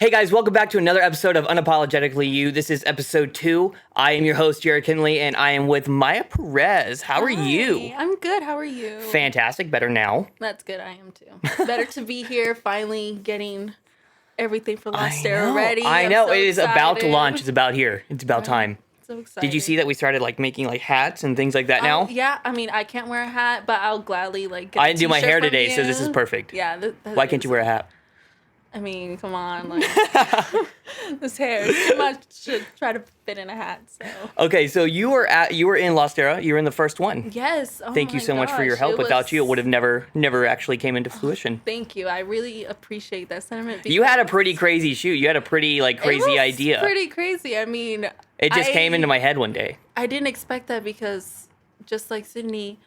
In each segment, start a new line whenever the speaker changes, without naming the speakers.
Hey guys, welcome back to another episode of Unapologetically You. This is episode 2. I am your host, Jared Kinley, and I am with Maya Perez. How are you?
I'm good. How are you?
Fantastic. Better now.
That's good. I am too. Better to be here, finally getting everything for Lostera ready.
I know.
So
it is
excited.
about to launch. It's about here. It's about time.
So excited.
Did you see that we started making hats and things like that now?
Yeah. I mean, I can't wear a hat, but I'll gladly get
I didn't do my hair today,
you.
so this is perfect.
Yeah.
Why can't you wear a hat?
I mean, come on. This hair too much should try to fit in a hat. So.
Okay, so you were in Lostera. You were in the first one.
Yes. Oh
Thank you so much for your help. Without you, it would have never actually came into fruition.
Thank you. I really appreciate that sentiment.
You had a pretty crazy shoot. You had a pretty crazy idea.
Pretty crazy. I mean,
it just came into my head one day.
I didn't expect that because just like Sydney,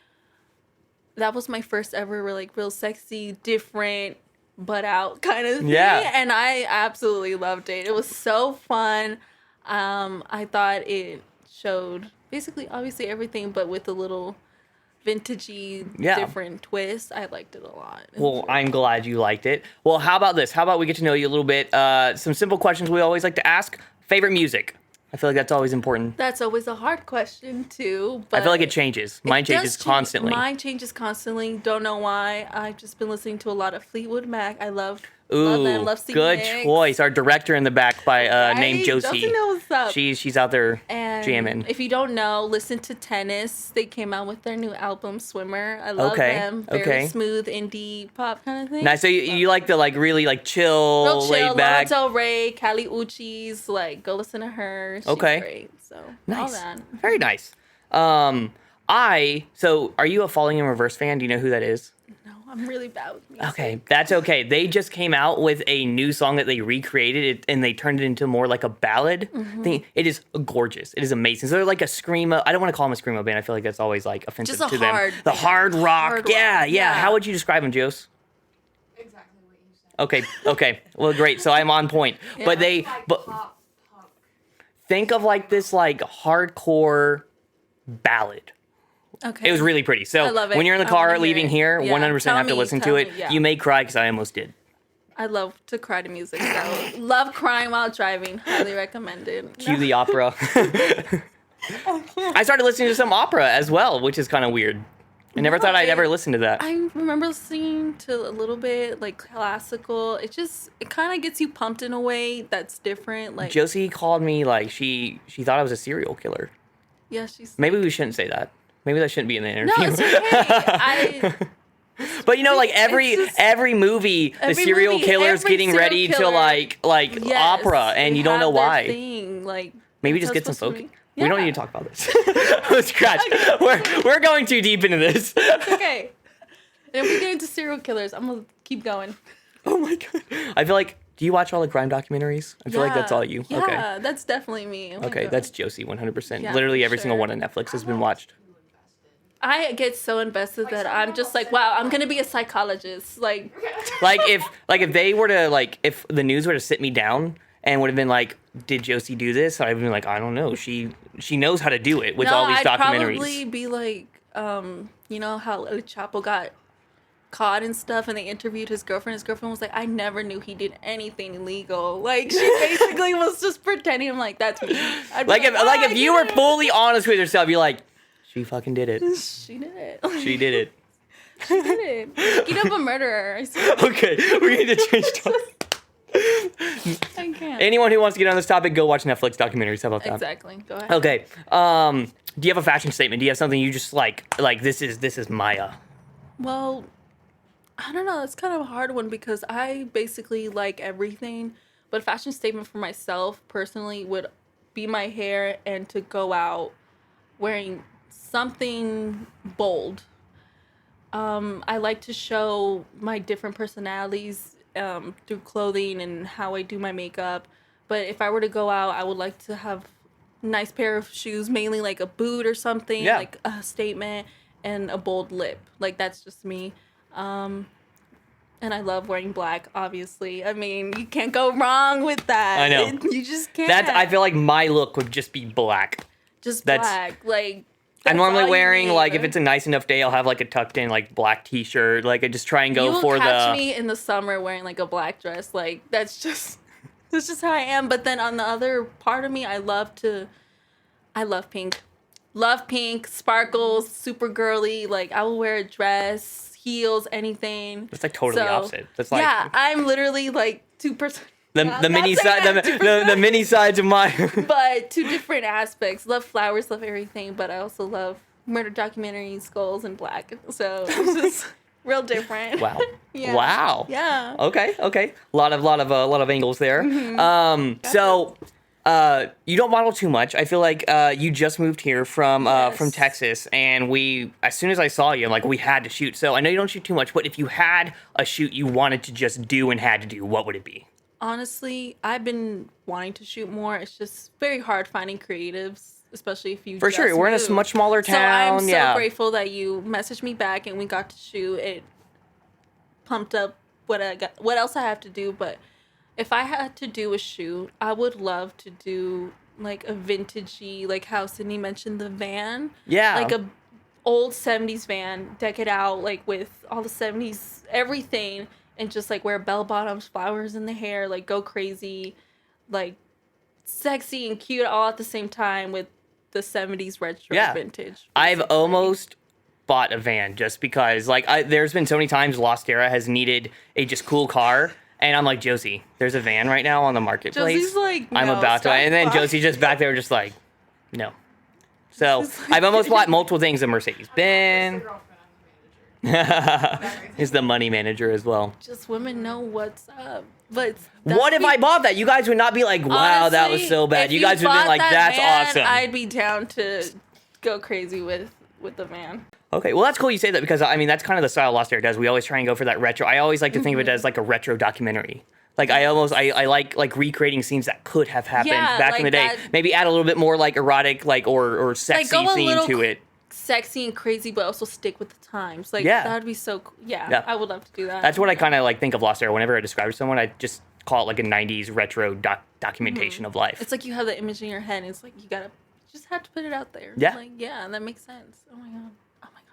that was my first ever real sexy, different, butt out kind of thing.
Yeah.
And I absolutely loved it. It was so fun. I thought it showed basically obviously everything, but with a little vintagey, different twist. I liked it a lot.
Well, I'm glad you liked it. Well, how about this? How about we get to know you a little bit? Some simple questions we always like to ask. Favorite music? I feel like that's always important.
That's always a hard question, too. But
I feel like it changes. Mine changes constantly.
Mine changes constantly. Don't know why. I've just been listening to a lot of Fleetwood Mac. I love them. Love Steve
good
Nicks.
choice. Our director in the back named Josie.
Josie knows what's up.
She's out there
and
jamming.
If you don't know, listen to Tennis. They came out with their new album, Swimmer. I love them. Very smooth indie pop kind of thing.
Nice. So you like the really chill,
real chill,
laid back.
Lana Del Rey, Kali Uchis. Go listen to her. She's great. So
nice.
All that.
Very nice. So are you a Falling in Reverse fan? Do you know who that is?
No, I'm really bad with music.
Okay, that's okay. They just came out with a new song that they recreated and they turned it into more like a ballad thing. It is gorgeous. It is amazing. So they're like a screamo. I don't want to call them a screamo band. I feel like that's always offensive
just
to them. The hard rock. Yeah. How would you describe them, Jose?
Exactly what you said.
Okay. Well, great. So I'm on point.
Yeah.
But
Pop.
think of this hardcore ballad.
Okay.
It was really pretty. So
I love it.
when you're in the
I
car
wanna
leaving
hear
here,
it.
100% have to listen to it.
Yeah.
You may cry because I almost did.
I love to cry to music. So love crying while driving. Highly recommended.
Cue the opera. I started listening to some opera as well, which is kind of weird. I never thought I'd ever listen to that.
I remember listening to a little bit classical. It kind of gets you pumped in a way that's different.
Josie called me she thought I was a serial killer.
Yeah, she's.
Maybe we shouldn't say that. Maybe that shouldn't be in the interview.
No, it's okay.
But every movie, the serial killer's getting ready to opera, and you don't know why. Maybe just get some focus. Yeah. We don't need to talk about this. Let's scratch. Okay. We're going too deep into this.
It's okay. And if we get into serial killers, I'm gonna keep going.
Oh my god! I feel like. Do you watch all the crime documentaries? I feel like that's all you.
Yeah,
okay.
That's definitely me. Oh
okay, that's Josie, 100%.
Yeah,
literally every single one on Netflix has been watched.
I get so invested that I'm just wow, I'm gonna be a psychologist.
If they were to if the news were to sit me down and would have been did Josie do this? I'd been I don't know. She knows how to do it with all these documentaries.
I'd probably be you know how El Chapo got caught and stuff, and they interviewed his girlfriend. His girlfriend was I never knew he did anything illegal. She basically was just pretending. I'm that's me.
If you were fully honest with yourself, you're she fucking did it.
She did it.
She did it.
She did it. Get up a murderer. I swear.
Okay, we need to change topic.
I can't.
Anyone who wants to get on this topic, go watch Netflix documentaries. How about that?
Exactly. Go ahead.
Okay. Do you have a fashion statement? Do you have something you just this is Maya?
Well, I don't know. It's kind of a hard one because I basically like everything. But a fashion statement for myself personally would be my hair and to go out wearing something bold. I like to show my different personalities through clothing and how I do my makeup. But if I were to go out, I would like to have a nice pair of shoes, mainly a boot or something, a statement, and a bold lip. That's just me. And I love wearing black, obviously. I mean, you can't go wrong with that.
I know.
You just can't.
I feel like my look would just be black.
Just black.
I'm normally wearing, if it's a nice enough day, I'll have, a tucked in, black t-shirt. I just try and go for the...
You'll catch me in the summer wearing, a black dress. That's just... That's just how I am. But then on the other part of me, I love pink. Love pink, sparkles, super girly. Like, I will wear a dress, heels, anything.
That's like totally opposite. That's like,
yeah, I'm literally like 2%.
The mini side, the mini sides of my.
But two different aspects. Love flowers, love everything, but I also love murder documentaries, skulls, and black. So it's just real different.
Wow.
Yeah.
Wow.
Yeah.
Okay. A lot of angles there. So. You don't model too much. I feel like you just moved here from Texas, and as soon as I saw you, I'm like, we had to shoot. So I know you don't shoot too much, but if you had a shoot you wanted to just do and had to do, what would it be?
Honestly, I've been wanting to shoot more. It's just very hard finding creatives, especially if you
For sure, we're in a much smaller town.
So I'm so grateful that you messaged me back and we got to shoot. It pumped up what else I have to do, but if I had to do a shoot, I would love to do like a vintagey, like how Sydney mentioned the van.
Yeah.
Like a old 70s van, deck it out like with all the 70s everything, and just like wear bell bottoms, flowers in the hair, like go crazy, like sexy and cute all at the same time with the 70s retro vintage. Basically.
I've almost bought a van just because like there's been so many times Lost Era has needed a just cool car. And I'm like, Josie, there's a van right now on the marketplace.
Josie's like, no,
I'm about to. And then Josie's just back there just like, no. So I've almost bought multiple things. A Mercedes-Benz. Is the money manager as well.
Just women know what's up. But
what if I bought that? You guys would not be like, wow, honestly, that was so bad. You guys would have been like, that's awesome.
I'd be down to go crazy with the van.
Okay, well, that's cool you say that because, I mean, that's kind of the style Lost Air does. We always try and go for that retro. I always like to think of it as like a retro documentary. Like, I like recreating scenes that could have happened back like in the day. Maybe add a little bit more like erotic, like, or sexy theme to it.
Sexy and crazy, but also stick with the times. Like, that would be so cool. Yeah, I would love to do that.
That's what I kind of like think of Lost Air. Whenever I describe it to someone, I just call it like a 90s retro documentation of life.
It's like you have the image in your head, and it's like you just have to put it out there.
Yeah.
Like, yeah, that makes sense. Oh my God.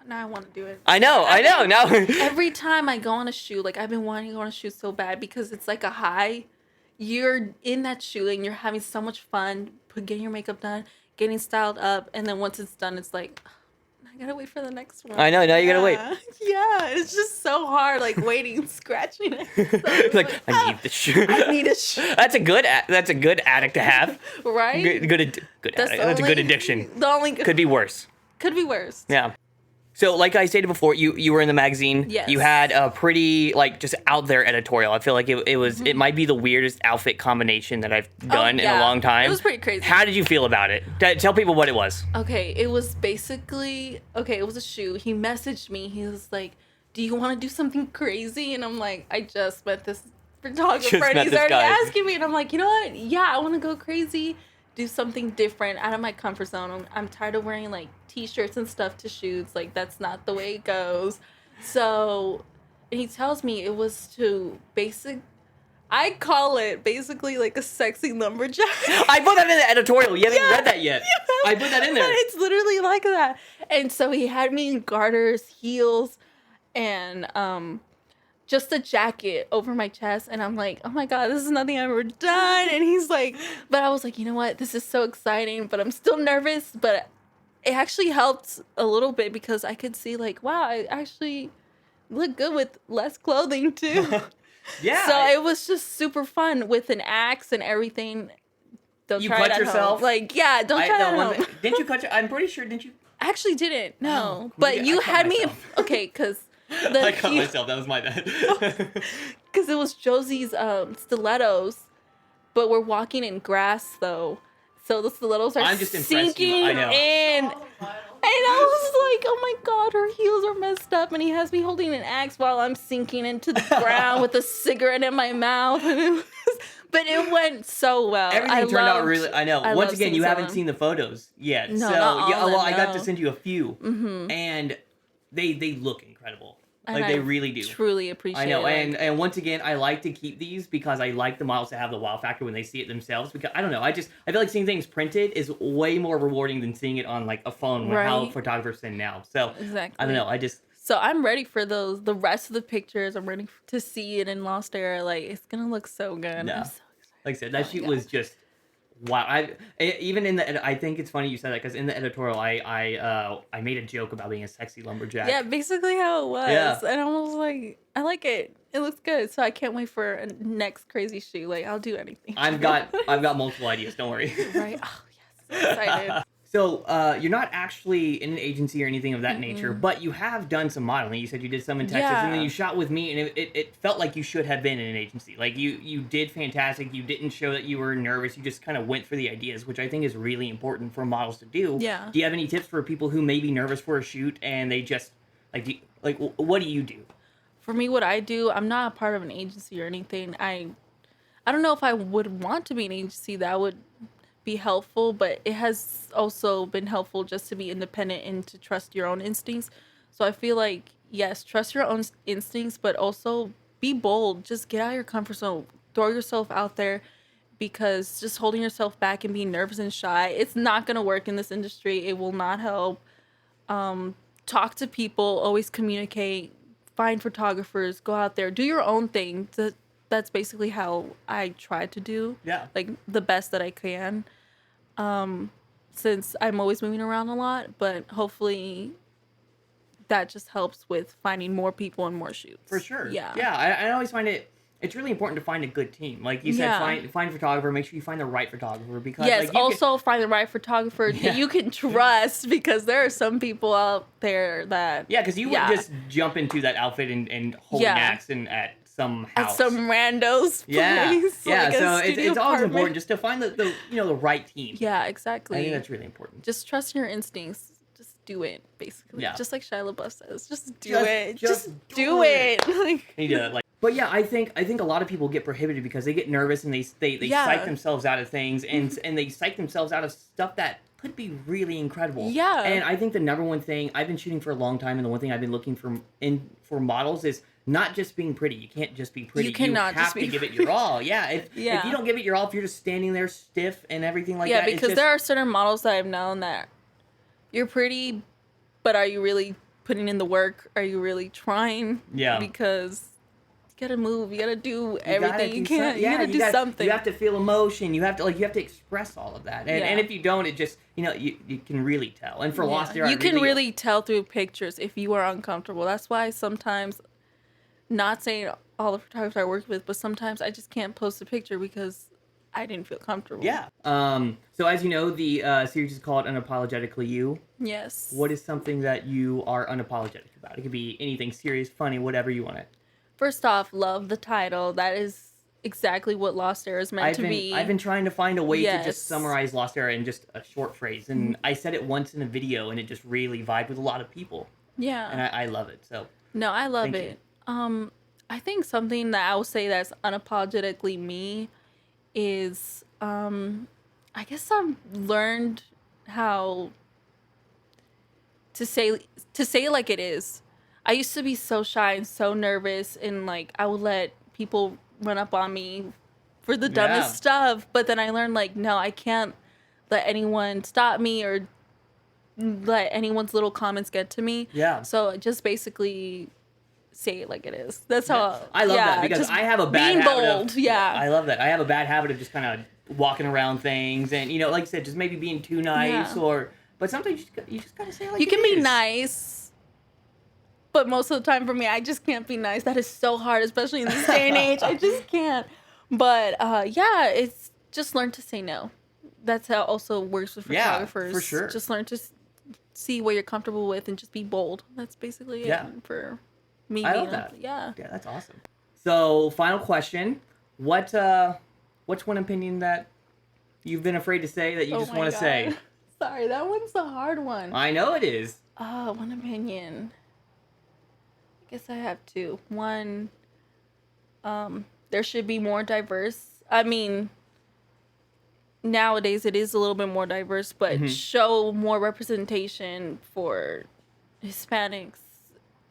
Now I want to do it.
I know. Now
every time I go on a shoot, like I've been wanting to go on a shoot so bad because it's like a high. You're in that shoot and you're having so much fun, getting your makeup done, getting styled up, and then once it's done, it's like I gotta wait for the next one.
I know. Now you gotta wait.
Yeah, it's just so hard, like waiting, scratching it. So
like I need the shoot.
I need a shoot.
That's a good addict to have.
Right.
Good addict. That's a good addiction.
The only
could be worse.
Could be worse.
Yeah. So, like I stated before, you were in the magazine.
Yes.
You had a pretty, like, just out there editorial. I feel like it was, it might be the weirdest outfit combination that I've done in a long time.
It was pretty crazy.
How did you feel about it? Tell people what it was.
Okay, it was basically, it was a shoot. He messaged me. He was like, do you want to do something crazy? And I'm like, I just met this photographer and he's already asking me. And I'm like, you know what? Yeah, I want to go crazy. Do something different out of my comfort zone. I'm tired of wearing like t-shirts and stuff to shoots. Like that's not the way it goes. So, and he tells me it was I call it basically like a sexy lumberjack.
I put that in the editorial. You haven't read that yet. Yeah. I put that in there.
It's literally like that. And so he had me in garters, heels, and just a jacket over my chest, and I'm like, oh my God, this is nothing I've ever done. And he's like, but I was like, you know what? This is so exciting, but I'm still nervous. But it actually helped a little bit because I could see like, wow, I actually look good with less clothing too.
Yeah.
So it was just super fun with an axe and everything. Don't
you
try
cut
it at
yourself?
Home. Like, yeah, don't try it at home.
Didn't you cut your, I'm pretty sure, didn't you?
I actually didn't, no. But you had me, okay, because...
I cut myself. That was my bad.
Because it was Josie's stilettos, but we're walking in grass though, so the stilettos are sinking in. And I was like, oh my God, her heels are messed up, and he has me holding an axe while I'm sinking into the ground with a cigarette in my mouth. But it went so well.
Everything turned out really. I know. Once again, you haven't seen the photos yet,
no,
I got to send you a few, and they look incredible.
And
like they really do.
Truly appreciate it.
I know, and once again, I like to keep these because I like the models to have the wow factor when they see it themselves. Because I don't know, I feel like seeing things printed is way more rewarding than seeing it on like a phone, right? How photographers send now. So
exactly.
I don't know,
So I'm ready for the rest of the pictures. I'm ready to see it in Lost Era. Like it's gonna look so good.
Yeah.
I'm so excited.
Like I said, that shoot was just wow. I think it's funny you said that because in the editorial, I made a joke about being a sexy lumberjack.
Yeah, basically how it was.
Yeah.
And I was like, I like it. It looks good. So I can't wait for a next crazy shoot. Like, I'll do anything.
I've got multiple ideas. Don't worry.
Right. Oh yes. So excited.
So you're not actually in an agency or anything of that nature, but you have done some modeling. You said you did some in Texas, and then you shot with me, and it felt like you should have been in an agency. Like you did fantastic. You didn't show that you were nervous. You just kind of went for the ideas, which I think is really important for models to do.
Yeah.
Do you have any tips for people who may be nervous for a shoot and they just what do you do?
For me, what I do, I'm not a part of an agency or anything. I don't know if I would want to be an agency that would be helpful, but it has also been helpful just to be independent and to trust your own instincts. So I feel like, yes, trust your own instincts, but also be bold. Just get out of your comfort zone. Throw yourself out there, because just holding yourself back and being nervous and shy, it's not going to work in this industry. It will not help. Talk to people, always communicate, find photographers, go out there, do your own thing. That's basically how I try to do, like the best that I can. Since I'm always moving around a lot, but hopefully that just helps with finding more people and more shoots.
For sure.
Yeah.
I always find it's really important to find a good team. Like you said, find a photographer, make sure you find the right photographer, because
find the right photographer that you can trust, because there are some people out there that
because you wouldn't just jump into that outfit and hold an accent at some house.
At some randos place.
So it's always important just to find the right team.
Yeah, exactly.
I think that's really important.
Just trust your instincts. Just do it, basically.
Yeah.
Just like Shia LaBeouf says, just do it. Just do it.
But yeah, I think a lot of people get prohibited because they get nervous and they psych themselves out of things and they psych themselves out of stuff that could be really incredible.
Yeah.
And I think the number one thing, I've been shooting for a long time, and the one thing I've been looking for models is not just being pretty. You can't just be pretty.
You have
to give it your all. Yeah. If you don't give it your all, if you're just standing there stiff and everything like that.
Yeah, because there are certain models that I've known that you're pretty, but are you really putting in the work? Are you really trying?
Yeah.
Because you gotta move. You gotta do everything. You gotta do something.
You have to feel emotion. You have to express all of that. And if you don't, it just you can really tell. And for Lost Air,
you can really tell through pictures if you are uncomfortable. That's why sometimes, not saying all the photographers I work with, but sometimes I just can't post a picture because I didn't feel comfortable.
Yeah. So as you know, the series is called Unapologetically You.
Yes.
What is something that you are unapologetic about? It could be anything serious, funny, whatever you want it.
First off, love the title. That is exactly what Lost Air is meant to be.
I've been trying to find a way to just summarize Lost Air in just a short phrase. And I said it once in a video, and it just really vibed with a lot of people.
Yeah.
And I love it. So.
No, I love it. I think something that I would say that's unapologetically me is, I guess I've learned how to say it like it is. I used to be so shy and so nervous, and like I would let people run up on me for the dumbest stuff. But then I learned, like, no, I can't let anyone stop me or let anyone's little comments get to me.
Yeah.
So just basically say it like it is. That's how
I love that, because I have a bad habit
bold.
I love that. I have a bad habit of just kind of walking around things and, like you said, just maybe being too nice but sometimes you just gotta say it like
you can be nice. But most of the time for me, I just can't be nice. That is so hard, especially in this day and age. I just can't. But it's just learn to say no. That's how it also works with photographers.
For sure.
Just learn to see what you're comfortable with and just be bold. That's basically it for me.
I love that.
Yeah,
that's awesome. So, final question: what's one opinion that you've been afraid to say that you just want to say?
Sorry, that one's a hard one.
I know it is.
One opinion. I guess I have two. One, there should be more diverse. I mean, nowadays it is a little bit more diverse, but show more representation for Hispanics,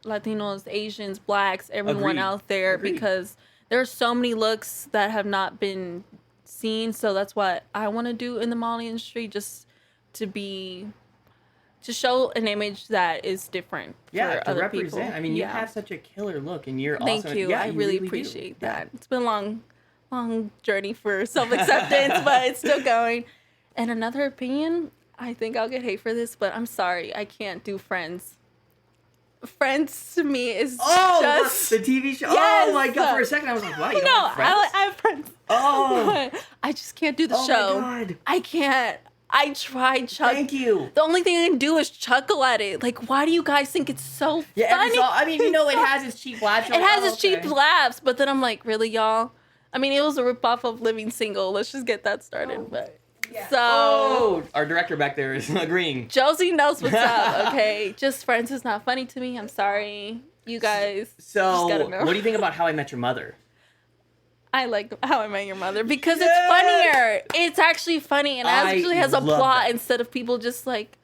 Latinos, Asians, Blacks, everyone out there, because there are so many looks that have not been seen. So that's what I want to do in the modeling industry, just to show an image that is different for other
represent.
people.
I mean, you have such a killer look, and you're
Thank
awesome.
you.
Yeah,
I really appreciate that. It's been a long lifelong journey for self-acceptance, but it's still going. And another opinion, I think I'll get hate for this, but I'm sorry, I can't do Friends. Friends to me is just
the TV show.
Yes.
Oh my god! For a second, I was like, "What? You don't
no,
like Friends?"
I have Friends.
Oh,
I just can't do the show.
My god!
I can't. I tried
Thank you.
The only thing I can do is chuckle at it. Like, why do you guys think it's so funny?
I mean, it has its cheap laughs.
It has its cheap laughs, but then I'm like, really, y'all? I mean, it was a ripoff of Living Single. Let's just get that started. But so
our director back there is agreeing.
Josie knows what's up. Okay, just Friends is not funny to me. I'm sorry, you guys.
So,
just gotta know.
What do you think about How I Met Your Mother?
I like How I Met Your Mother because it's funnier. It's actually funny and actually has a plot instead of people just like,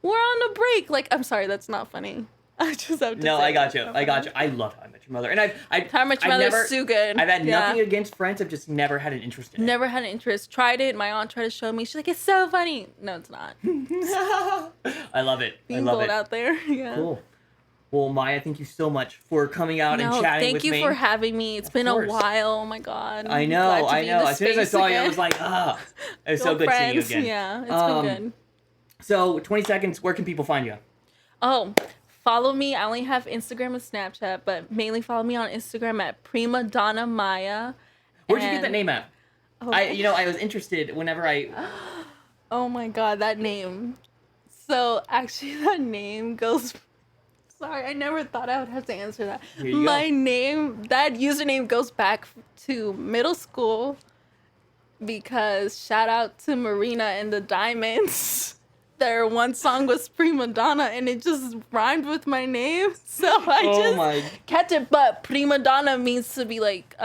we're on a break. Like, I'm sorry, that's not funny. I just have to say
I got you. I love How I Met Your Mother. And
How I Met Your Mother is so good.
I've had nothing against Friends. I've just never had an interest in it.
Never had an interest. Tried it. My aunt tried to show me. She's like, it's so funny. No, it's not.
I love it.
Being bold out there. Yeah.
Cool. Well, Maya, thank you so much for coming out and chatting with me.
Thank you for having me. It's been a while. Oh my god.
I know. As soon as I saw you, I was like, it was so good seeing you again.
Yeah, it's been good.
So, 20 seconds, where can people find you?
Oh, follow me. I only have Instagram and Snapchat, but mainly follow me on Instagram at primadonna Maya.
Where'd you get that name at? I was interested whenever I...
Oh my god, that name. So, actually, that name goes... Sorry, I never thought I would have to answer that. My name, that username goes back to middle school because shout out to Marina and the Diamonds. Their one song was Primadonna and it just rhymed with my name. So I kept it. But Primadonna means to be like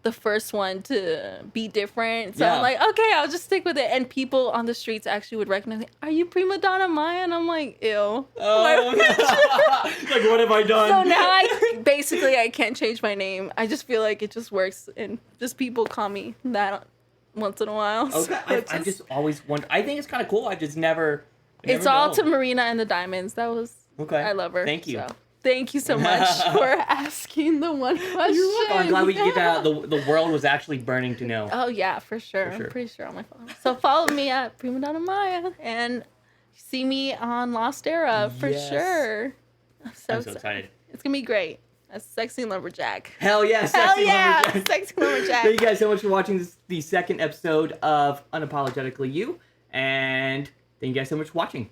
the first one to be different. So I'm like, okay, I'll just stick with it. And people on the streets actually would recognize me. Are you Primadonna Maya? And I'm like, ew.
Oh, like, what have I done?
So now I can't change my name. I just feel like it just works. And just people call me that once in a while.
Okay,
So
I just always wondered. I think it's kind of cool. I just never
it's all to Marina and the Diamonds. That was, I love her.
Thank you.
So. Thank you so much for asking the one question.
You're welcome. I'm glad we could get that out. The world was actually burning to know.
Oh, yeah, for sure. I'm pretty sure on my phone. So follow me at Primadonna Maya and see me on Lost Era for sure. I'm so excited. It's going to be great. A sexy lumberjack.
Hell yeah, sexy lumberjack.
Sexy lumberjack.
Thank you guys so much for watching the second episode of Unapologetically You. And thank you guys so much for watching.